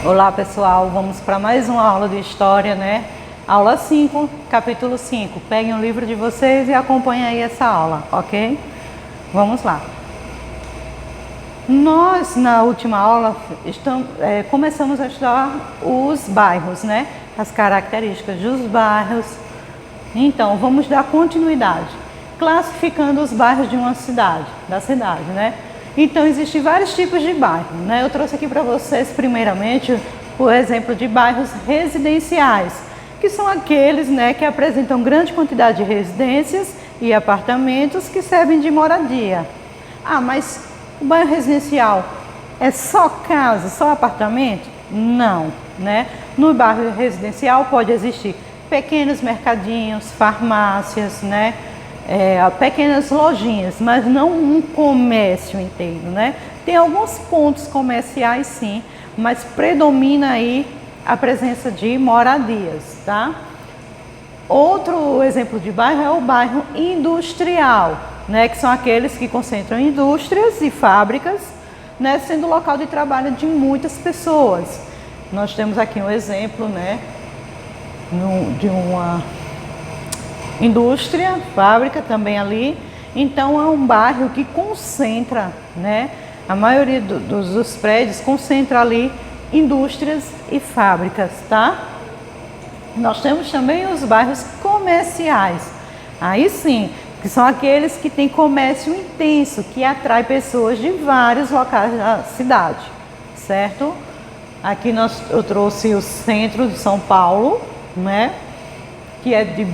Olá pessoal, vamos para mais uma aula de História, né? Aula 5, capítulo 5. Peguem o livro de vocês e acompanhem aí essa aula, ok? Vamos lá. Nós, na última aula, começamos a estudar os bairros, né? As características dos bairros. Então, vamos dar continuidade, classificando os bairros de uma cidade, né? Então, existem vários tipos de bairro, né? Eu trouxe aqui para vocês, primeiramente, o exemplo de bairros residenciais, que são aqueles, né, que apresentam grande quantidade de residências e apartamentos que servem de moradia. Ah, mas o bairro residencial é só casa, só apartamento? Não, né? No bairro residencial pode existir pequenos mercadinhos, farmácias, né? Pequenas lojinhas, mas não um comércio inteiro, né? Tem alguns pontos comerciais sim, mas predomina aí a presença de moradias, tá? Outro exemplo de bairro é o bairro industrial, né? Que são aqueles que concentram indústrias e fábricas, né? Sendo local de trabalho de muitas pessoas. Nós temos aqui um exemplo, né? De uma indústria, fábrica também ali. Então é um bairro que concentra, né? A maioria dos prédios concentra ali indústrias e fábricas, tá? Nós temos também os bairros comerciais. Aí sim, que são aqueles que têm comércio intenso, que atrai pessoas de vários locais da cidade, certo? Aqui eu trouxe o centro de São Paulo, né? Que é de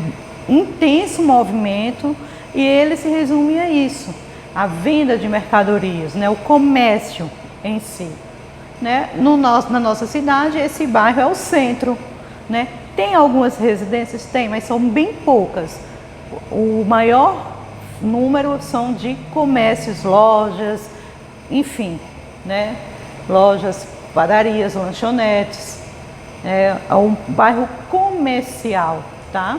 intenso movimento, e ele se resume a isso, a venda de mercadorias, né, o comércio em si, né? Na nossa cidade, esse bairro é o centro, né? Tem algumas residências? Tem, mas são bem poucas. O maior número são de comércios, lojas, enfim, né? Lojas, padarias, lanchonetes. É um bairro comercial, tá?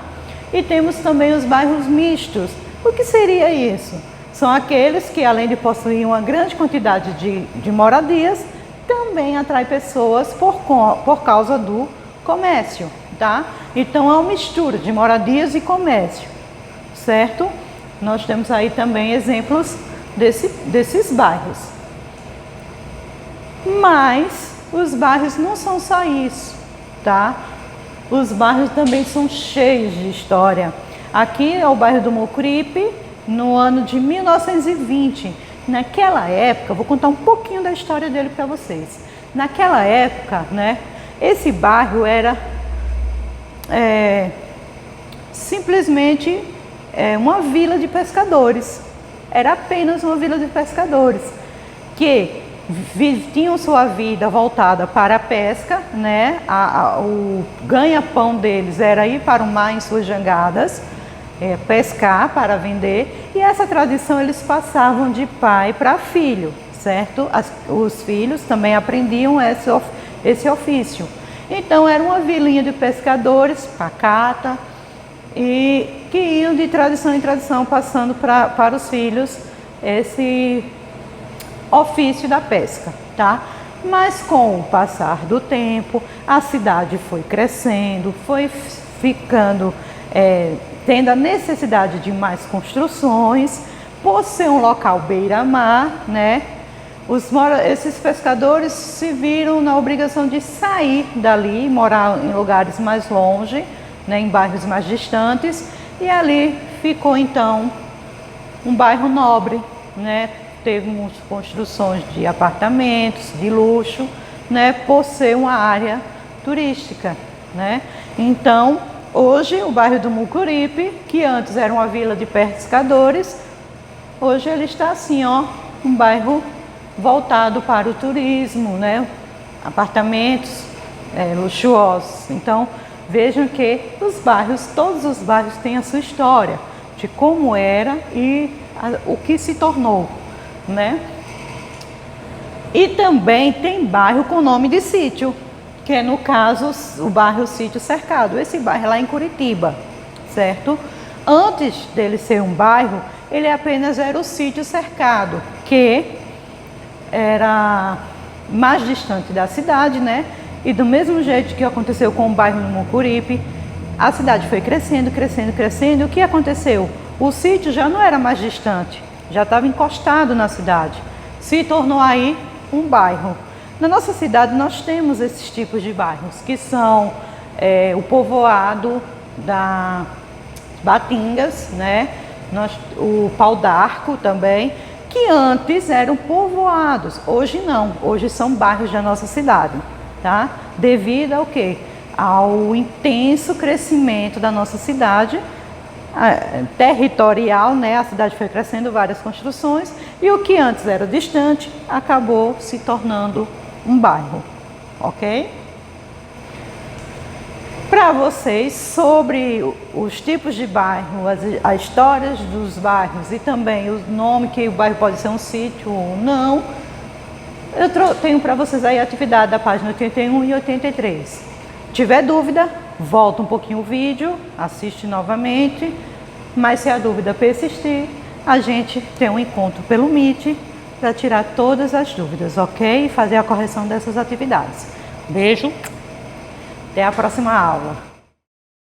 E temos também os bairros mistos. O que seria isso? São aqueles que, além de possuir uma grande quantidade de moradias, também atrai pessoas por causa do comércio, tá? Então é uma mistura de moradias e comércio, certo? Nós temos aí também exemplos desses bairros. Mas os bairros não são só isso, tá? Os bairros também são cheios de história. Aqui é o bairro do Mucuripe, no ano de 1920. Naquela época, vou contar um pouquinho da história dele para vocês. Naquela época, né, esse bairro era simplesmente uma vila de pescadores. Era apenas uma vila de pescadores que tinham sua vida voltada para a pesca, né? O ganha-pão deles era ir para o mar em suas jangadas, pescar para vender, e essa tradição eles passavam de pai para filho, certo? Os filhos também aprendiam esse ofício. Então era uma vilinha de pescadores, pacata, e que iam de tradição em tradição, passando para os filhos esse ofício da pesca, tá? Mas com o passar do tempo, a cidade foi crescendo, foi ficando, tendo a necessidade de mais construções, por ser um local beira-mar, né? Esses pescadores se viram na obrigação de sair dali, morar em lugares mais longe, né? Em bairros mais distantes, e ali ficou então um bairro nobre, né? Teve muitas construções de apartamentos, de luxo, né, por ser uma área turística, né? Então, hoje o bairro do Mucuripe, que antes era uma vila de pescadores, hoje ele está assim, ó, um bairro voltado para o turismo, né? Apartamentos luxuosos. Então, vejam que todos os bairros têm a sua história, de como era e o que se tornou, né? E também tem bairro com nome de sítio, que é no caso o bairro Sítio Cercado. Esse bairro é lá em Curitiba, certo? Antes dele ser um bairro, ele apenas era o Sítio Cercado, que era mais distante da cidade, né? E do mesmo jeito que aconteceu com o bairro do Mucuripe, a cidade foi crescendo, crescendo, crescendo. E o que aconteceu? O sítio já não era mais distante, já estava encostado na cidade. Se tornou aí um bairro. Na nossa cidade nós temos esses tipos de bairros, que são o povoado da Batingas, né? O Pau d'Arco também, que antes eram povoados, hoje não, hoje são bairros da nossa cidade, tá? Devido ao quê? Ao intenso crescimento da nossa cidade, territorial, né? A cidade foi crescendo, várias construções, e o que antes era distante acabou se tornando um bairro, ok? Para vocês, sobre os tipos de bairro, as histórias dos bairros e também o nome, que o bairro pode ser um sítio ou não, eu tenho para vocês aí a atividade da página 81 e 83. Tiver dúvida, volta um pouquinho o vídeo, assiste novamente, mas se a dúvida persistir, a gente tem um encontro pelo Meet para tirar todas as dúvidas, ok? E fazer a correção dessas atividades. Beijo! Até a próxima aula.